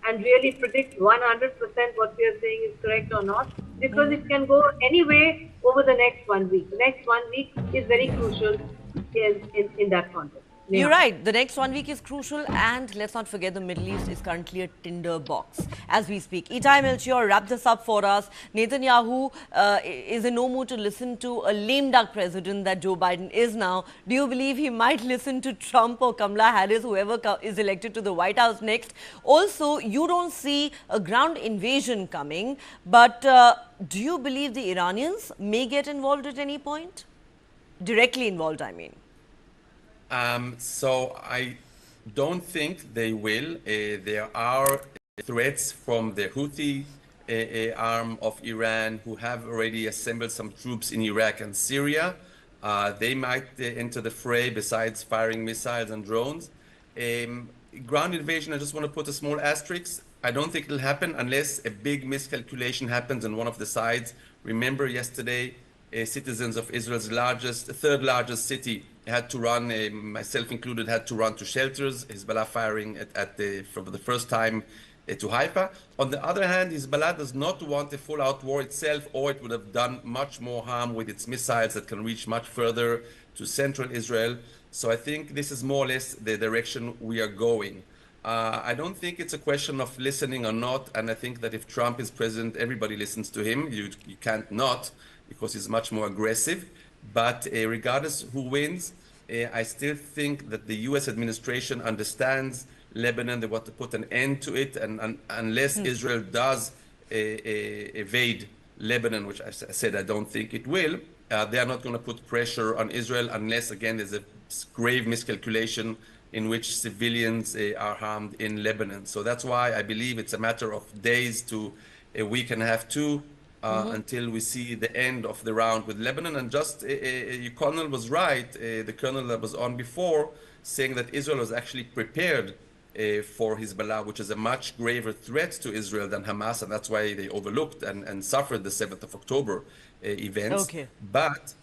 and really predict 100% what we are saying is correct or not, because it can go any way over the next 1 week. The next 1 week is very crucial in that context. You're right. The next 1 week is crucial, and let's not forget the Middle East is currently a tinderbox as we speak. Itai Melchior, wrap this up for us. Netanyahu is in no mood to listen to a lame duck president that Joe Biden is now. Do you believe he might listen to Trump or Kamala Harris, whoever is elected to the White House next? Also, you don't see a ground invasion coming, but do you believe the Iranians may get involved at any point? Directly involved, I mean. So I don't think they will. There are threats from the Houthi arm of Iran, who have already assembled some troops in Iraq and Syria. They might enter the fray besides firing missiles and drones. Ground invasion, I just want to put a small asterisk. I don't think it'll happen unless a big miscalculation happens on one of the sides. Remember yesterday, citizens of Israel's third largest city had to run, myself included, had to run to shelters. Hezbollah firing for the first time to Haifa. On the other hand, Hezbollah does not want a full-out war itself, or it would have done much more harm with its missiles that can reach much further to central Israel. So I think this is more or less the direction we are going. I don't think it's a question of listening or not, and I think that if Trump is president, everybody listens to him. You can't not, because he's much more aggressive. But regardless who wins, I still think that the U.S. administration understands Lebanon. They want to put an end to it, and unless Israel does evade Lebanon, which I said I don't think it will, they are not going to put pressure on Israel unless, again, there's a grave miscalculation in which civilians are harmed in Lebanon. So that's why I believe it's a matter of days to a week and a half, two, until we see the end of the round with Lebanon. And just, your colonel was right, the colonel that was on before, saying that Israel was actually prepared for Hezbollah, which is a much graver threat to Israel than Hamas, and that's why they overlooked and suffered the 7th of October events. Okay. But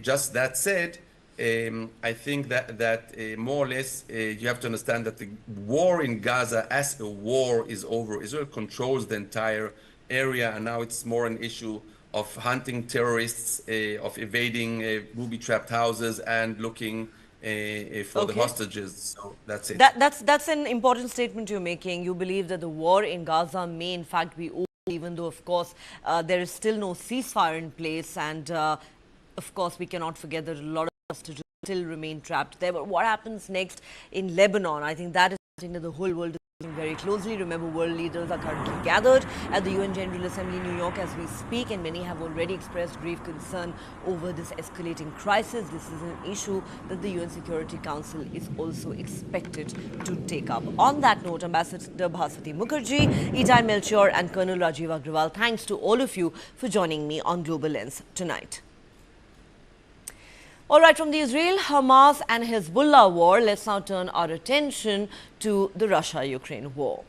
just that said, I think that more or less you have to understand that the war in Gaza as a war is over. Israel controls the entire area, and now it's more an issue of hunting terrorists, of evading booby-trapped houses, and looking for the hostages. So that's it. That's an important statement you're making. You believe that the war in Gaza may in fact be over, even though of course there is still no ceasefire in place, and of course we cannot forget that a lot of hostages still remain trapped there. But what happens next in Lebanon? I think that is something that the whole world is looking very closely. Remember, world leaders are currently gathered at the UN General Assembly in New York as we speak, and many have already expressed grave concern over this escalating crisis. This is an issue that the UN Security Council is also expected to take up. On that note, Ambassador Bhaswati Mukherjee, Itai Melchior and Colonel Rajiv Agrawal, thanks to all of you for joining me on Global Lens tonight. All right, from the Israel, Hamas and Hezbollah war, let's now turn our attention to the Russia-Ukraine war.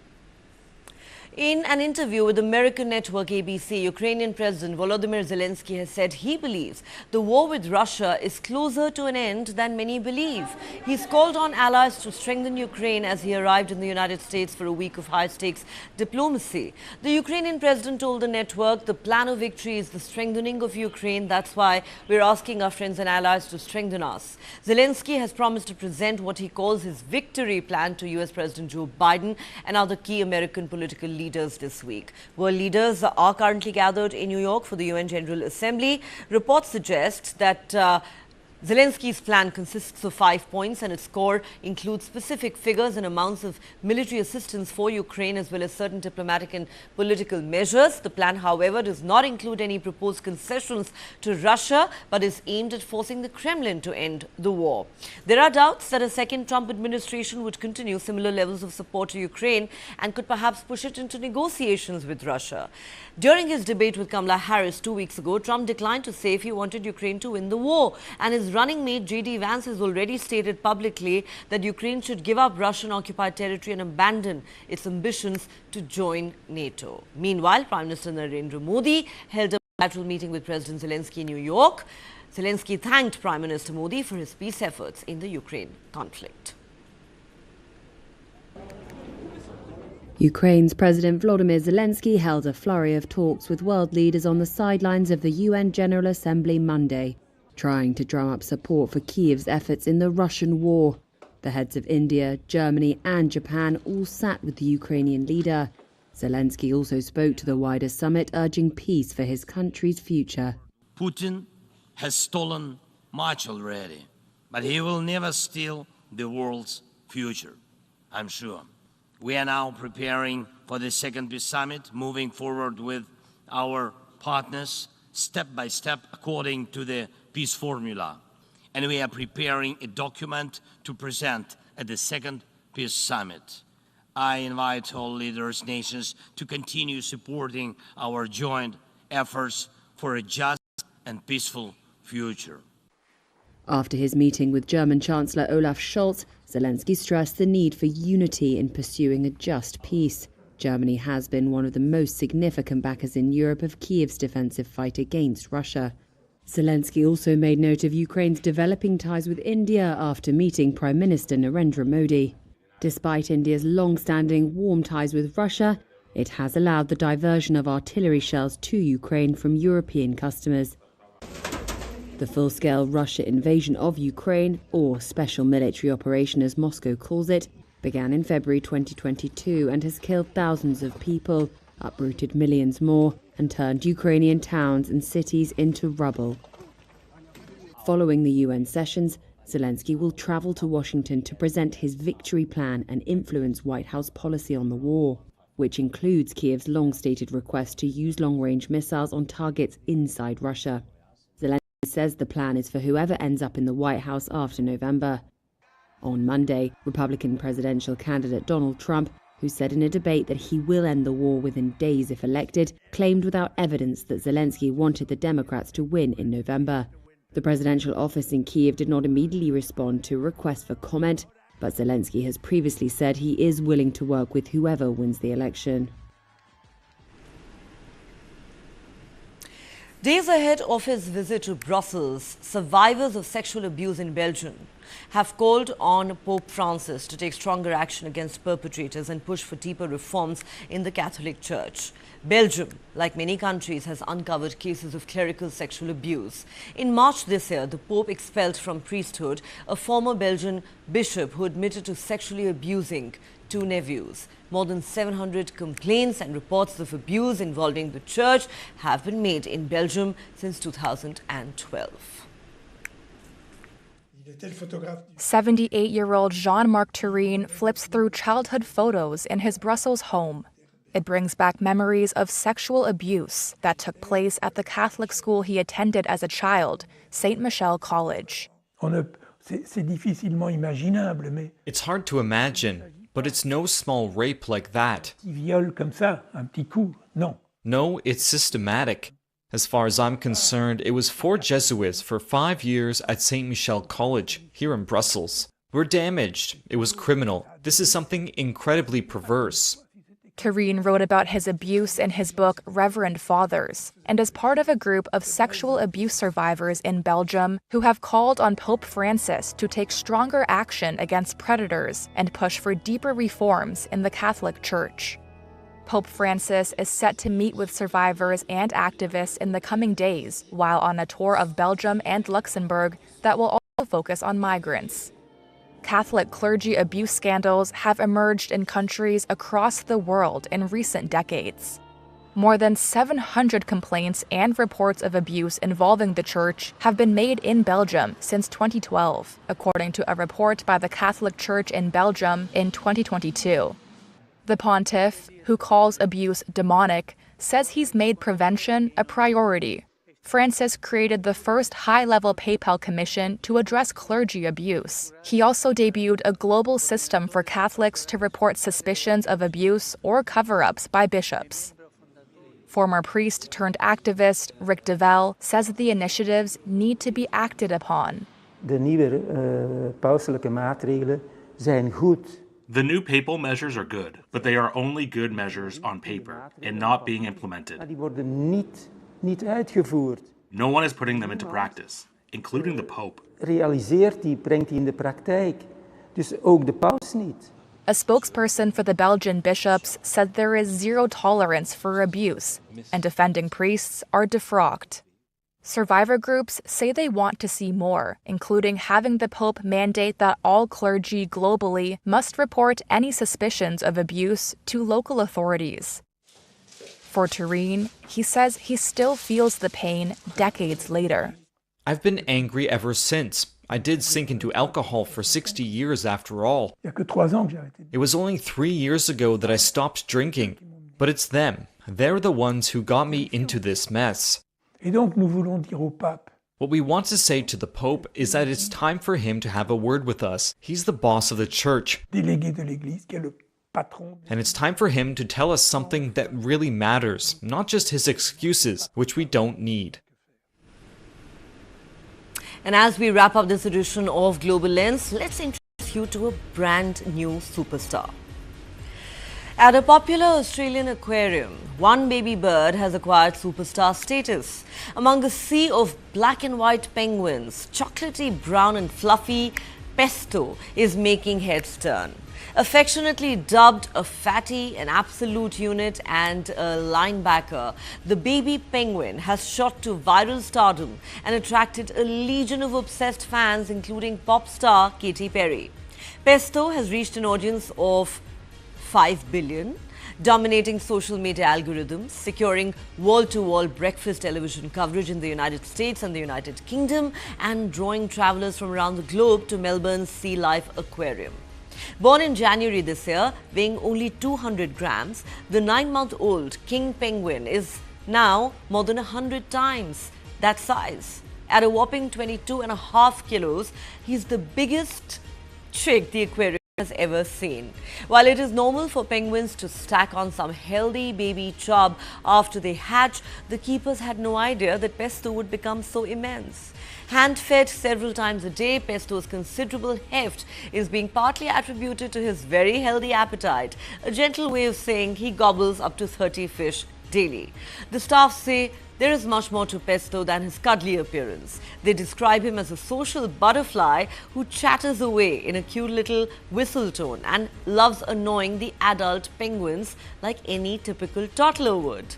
In an interview with American network ABC, Ukrainian President Volodymyr Zelensky has said he believes the war with Russia is closer to an end than many believe. He's called on allies to strengthen Ukraine as he arrived in the United States for a week of high-stakes diplomacy. The Ukrainian president told the network the plan of victory is the strengthening of Ukraine. That's why we're asking our friends and allies to strengthen us. Zelensky has promised to present what he calls his victory plan to US President Joe Biden and other key American political leaders this week. World leaders are currently gathered in New York for the UN General Assembly. Reports suggest that Zelensky's plan consists of 5 points, and its core includes specific figures and amounts of military assistance for Ukraine, as well as certain diplomatic and political measures. The plan, however, does not include any proposed concessions to Russia, but is aimed at forcing the Kremlin to end the war. There are doubts that a second Trump administration would continue similar levels of support to Ukraine and could perhaps push it into negotiations with Russia. During his debate with Kamala Harris 2 weeks ago, Trump declined to say if he wanted Ukraine to win the war, and his running mate J.D. Vance has already stated publicly that Ukraine should give up Russian-occupied territory and abandon its ambitions to join NATO. Meanwhile, Prime Minister Narendra Modi held a bilateral meeting with President Zelensky in New York. Zelensky thanked Prime Minister Modi for his peace efforts in the Ukraine conflict. Ukraine's President Volodymyr Zelensky held a flurry of talks with world leaders on the sidelines of the UN General Assembly Monday, trying to drum up support for Kyiv's efforts in the Russian war. The heads of India, Germany and Japan all sat with the Ukrainian leader. Zelensky also spoke to the wider summit, urging peace for his country's future. Putin has stolen much already, but he will never steal the world's future, I'm sure. We are now preparing for the second peace summit, moving forward with our partners step by step according to the peace formula. And we are preparing a document to present at the second peace summit. I invite all leaders, nations to continue supporting our joint efforts for a just and peaceful future. After his meeting with German Chancellor Olaf Scholz, Zelensky stressed the need for unity in pursuing a just peace. Germany has been one of the most significant backers in Europe of Kiev's defensive fight against Russia. Zelensky also made note of Ukraine's developing ties with India after meeting Prime Minister Narendra Modi. Despite India's long-standing warm ties with Russia, it has allowed the diversion of artillery shells to Ukraine from European customers. The full-scale Russia invasion of Ukraine, or special military operation as Moscow calls it, began in February 2022 and has killed thousands of people, uprooted millions more, and turned Ukrainian towns and cities into rubble. Following the UN sessions, Zelensky will travel to Washington to present his victory plan and influence White House policy on the war, which includes Kiev's long-stated request to use long-range missiles on targets inside Russia. Zelensky says the plan is for whoever ends up in the White House after November. On Monday, Republican presidential candidate Donald Trump, who said in a debate that he will end the war within days if elected, claimed without evidence that Zelensky wanted the Democrats to win in November. The presidential office in Kiev did not immediately respond to a request for comment, but Zelensky has previously said he is willing to work with whoever wins the election. Days ahead of his visit to Brussels, survivors of sexual abuse in Belgium have called on Pope Francis to take stronger action against perpetrators and push for deeper reforms in the Catholic Church. Belgium, like many countries, has uncovered cases of clerical sexual abuse. In March this year, the Pope expelled from priesthood a former Belgian bishop who admitted to sexually abusing two nephews. More than 700 complaints and reports of abuse involving the church have been made in Belgium since 2012. 78-year-old Jean-Marc Turine flips through childhood photos in his Brussels home. It brings back memories of sexual abuse that took place at the Catholic school he attended as a child, St. Michel College. It's hard to imagine, but it's no small rape like that. No, it's systematic. As far as I'm concerned, it was 4 Jesuits for 5 years at St. Michel College, here in Brussels. We're damaged. It was criminal. This is something incredibly perverse. Turine wrote about his abuse in his book Reverend Fathers, and is part of a group of sexual abuse survivors in Belgium who have called on Pope Francis to take stronger action against predators and push for deeper reforms in the Catholic Church. Pope Francis is set to meet with survivors and activists in the coming days while on a tour of Belgium and Luxembourg that will also focus on migrants. Catholic clergy abuse scandals have emerged in countries across the world in recent decades. More than 700 complaints and reports of abuse involving the church have been made in Belgium since 2012, according to a report by the Catholic Church in Belgium in 2022. The pontiff, who calls abuse demonic, says he's made prevention a priority. Francis created the first high-level PayPal commission to address clergy abuse. He also debuted a global system for Catholics to report suspicions of abuse or cover-ups by bishops. Former priest turned activist Rick DeVell says the initiatives need to be acted upon. De nieuwe pauselijke maatregelen zijn goed. The new papal measures are good, but they are only good measures on paper and not being implemented. Die worden niet uitgevoerd. No one is putting them into practice, including the Pope. Realiseert die, brengt die in de praktijk. Dus ook de paus niet. A spokesperson for the Belgian bishops said there is zero tolerance for abuse, and offending priests are defrocked. Survivor groups say they want to see more, including having the Pope mandate that all clergy globally must report any suspicions of abuse to local authorities. For Tureen, he says he still feels the pain decades later. I've been angry ever since. I did sink into alcohol for 60 years after all. It was only 3 years ago that I stopped drinking. But it's them. They're the ones who got me into this mess. What we want to say to the Pope is that it's time for him to have a word with us. He's the boss of the church. And it's time for him to tell us something that really matters, not just his excuses, which we don't need. And as we wrap up this edition of Global Lens, let's introduce you to a brand new superstar. At a popular Australian aquarium, one baby bird has acquired superstar status. Among a sea of black and white penguins, chocolatey brown and fluffy, Pesto is making heads turn. Affectionately dubbed a fatty, an absolute unit and a linebacker, the baby penguin has shot to viral stardom and attracted a legion of obsessed fans, including pop star Katy Perry. Pesto has reached an audience of 5 billion, dominating social media algorithms, securing wall-to-wall breakfast television coverage in the United States and the United Kingdom, and drawing travelers from around the globe to Melbourne's Sea Life Aquarium. Born in January this year, weighing only 200 grams, the 9-month-old king penguin is now more than 100 times that size. At a whopping 22.5 kilos, he's the biggest chick the aquarium has ever seen. While it is normal for penguins to stack on some healthy baby chub after they hatch, the keepers had no idea that Pesto would become so immense. Hand-fed several times a day, Pesto's considerable heft is being partly attributed to his very healthy appetite, a gentle way of saying he gobbles up to 30 fish daily. The staff say there is much more to Pesto than his cuddly appearance. They describe him as a social butterfly who chatters away in a cute little whistle tone and loves annoying the adult penguins like any typical toddler would.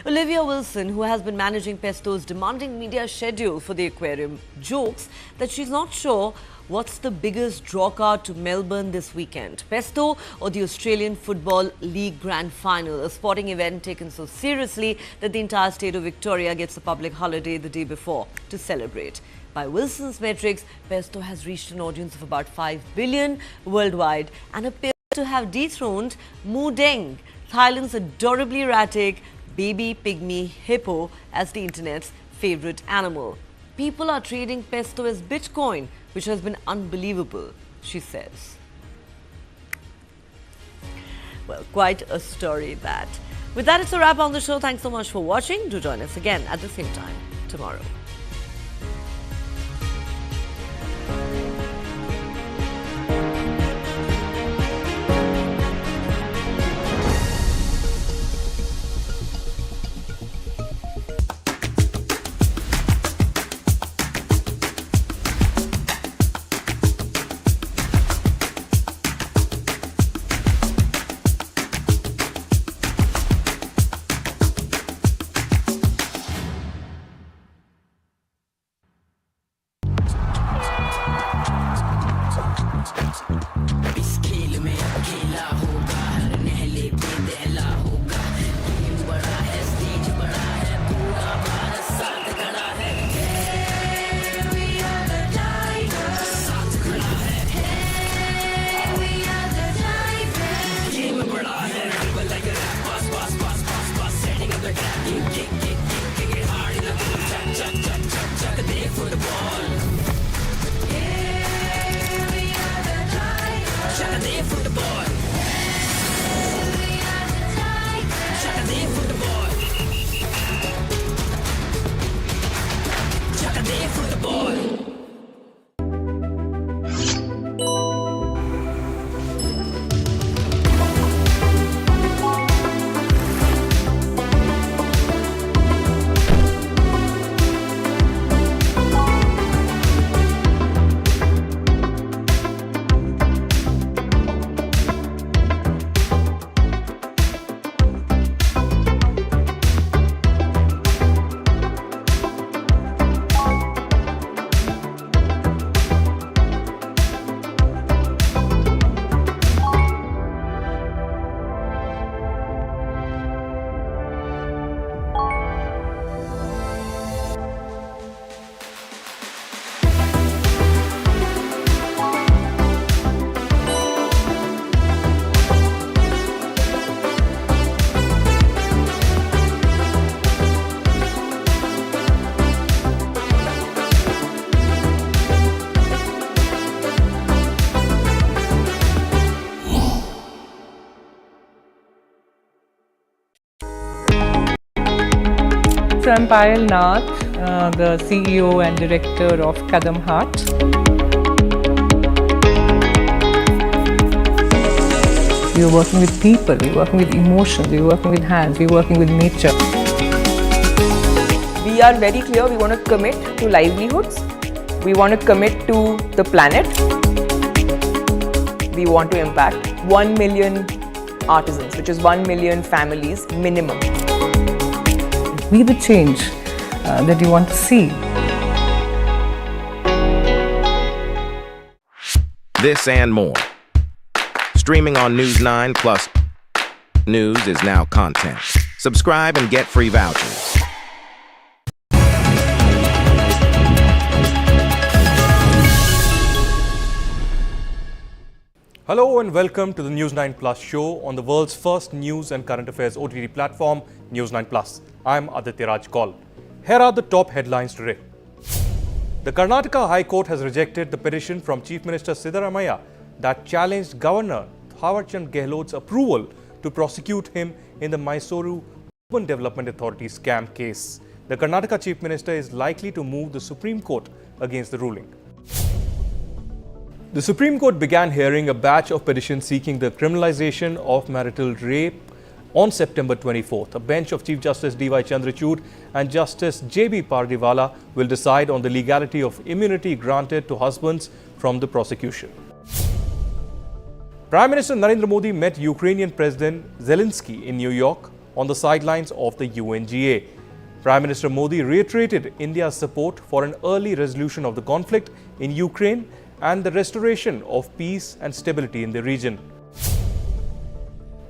Olivia Wilson, who has been managing Pesto's demanding media schedule for the aquarium, jokes that she's not sure what's the biggest drawcard to Melbourne this weekend, Pesto or the Australian Football League Grand Final, a sporting event taken so seriously that the entire state of Victoria gets a public holiday the day before to celebrate. By Wilson's metrics, Pesto has reached an audience of about 5 billion worldwide and appears to have dethroned Mu Deng, Thailand's adorably erratic baby pygmy hippo, as the internet's favorite animal. People are trading Pesto as Bitcoin, which has been unbelievable, she says. Well, quite a story that. With that, it's a wrap on the show. Thanks so much for watching. Do join us again at the same time tomorrow. from Payal Nath, the CEO and Director of Kadam Heart. We are working with people, we are working with emotions, we are working with hands, we are working with nature. We are very clear, we want to commit to livelihoods, we want to commit to the planet, we want to impact 1 million artisans, which is 1 million families minimum. Be the change that you want to see. This and more. Streaming on News9 plus news is now content. Subscribe and get free vouchers. Hello and welcome to the News9 Plus show on the world's first news and current affairs OTT platform, News9 Plus. I'm Aditya Raj Kaul. Here are the top headlines today. The Karnataka High Court has rejected the petition from Chief Minister Siddaramaiah that challenged Governor Thawarchand Gehlot's approval to prosecute him in the Mysuru Urban Development Authority scam case. The Karnataka Chief Minister is likely to move the Supreme Court against the ruling. The Supreme Court began hearing a batch of petitions seeking the criminalization of marital rape on September 24th. A bench of Chief Justice D.Y. Chandrachud and Justice J.B. Pardiwala will decide on the legality of immunity granted to husbands from the prosecution. Prime Minister Narendra Modi met Ukrainian President Zelensky in New York on the sidelines of the UNGA. Prime Minister Modi reiterated India's support for an early resolution of the conflict in Ukraine and the restoration of peace and stability in the region.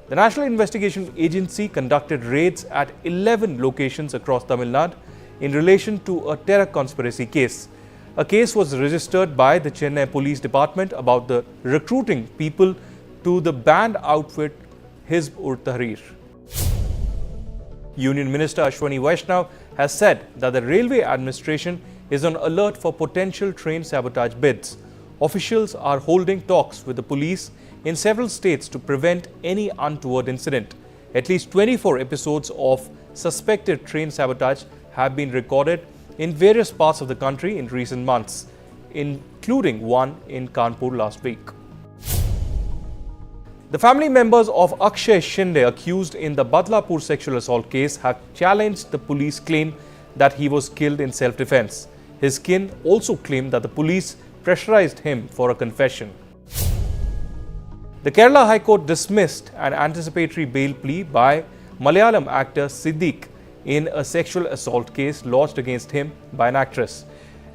The National Investigation Agency conducted raids at 11 locations across Tamil Nadu in relation to a terror conspiracy case. A case was registered by the Chennai Police Department about the recruiting people to the banned outfit Hizb ut-Tahrir. Union Minister Ashwani Vaishnav has said that the Railway Administration is on alert for potential train sabotage bids. Officials are holding talks with the police in several states to prevent any untoward incident. At least 24 episodes of suspected train sabotage have been recorded in various parts of the country in recent months, including one in Kanpur last week. The family members of Akshay Shinde, accused in the Badlapur sexual assault case, have challenged the police claim that he was killed in self-defense. His kin also claimed that the police pressurized him for a confession. The Kerala High Court dismissed an anticipatory bail plea by Malayalam actor Siddique in a sexual assault case lodged against him by an actress.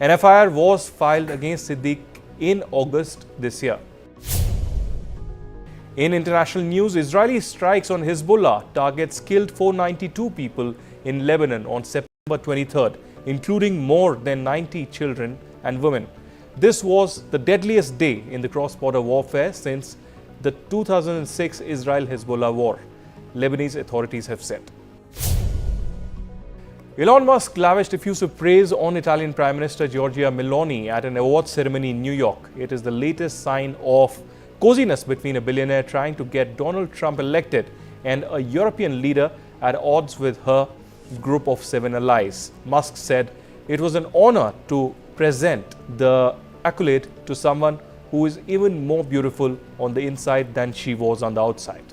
An FIR was filed against Siddique in August this year. In international news, Israeli strikes on Hezbollah targets killed 492 people in Lebanon on September 23rd, including more than 90 children and women. This was the deadliest day in the cross-border warfare since the 2006 Israel-Hezbollah war, Lebanese authorities have said. Elon Musk lavished effusive praise on Italian Prime Minister Giorgia Meloni at an awards ceremony in New York. It is the latest sign of coziness between a billionaire trying to get Donald Trump elected and a European leader at odds with her group of 7 allies. Musk said it was an honor to present the accolade to someone who is even more beautiful on the inside than she was on the outside.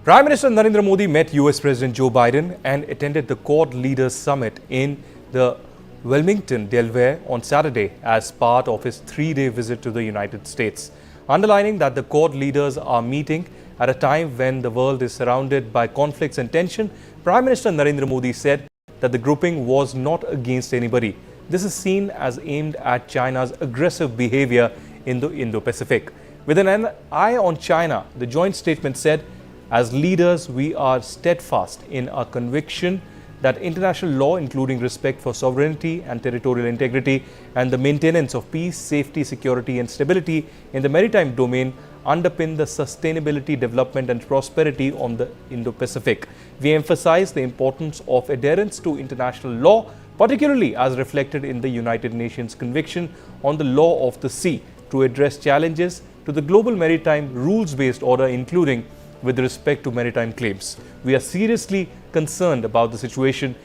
Prime Minister Narendra Modi met US President Joe Biden and attended the Quad Leaders Summit in the Wilmington, Delaware on Saturday as part of his 3-day visit to the United States, underlining that the Quad leaders are meeting at a time when the world is surrounded by conflicts and tension. Prime Minister Narendra Modi said that the grouping was not against anybody. This is seen as aimed at China's aggressive behavior in the Indo-Pacific. With an eye on China, the joint statement said, "As leaders, we are steadfast in our conviction that international law, including respect for sovereignty and territorial integrity and the maintenance of peace, safety, security and stability in the maritime domain, underpin the sustainability, development and prosperity on the Indo-Pacific. We emphasize the importance of adherence to international law, particularly as reflected in the United Nations Convention on the Law of the Sea, to address challenges to the global maritime rules-based order, including with respect to maritime claims. We are seriously concerned about the situation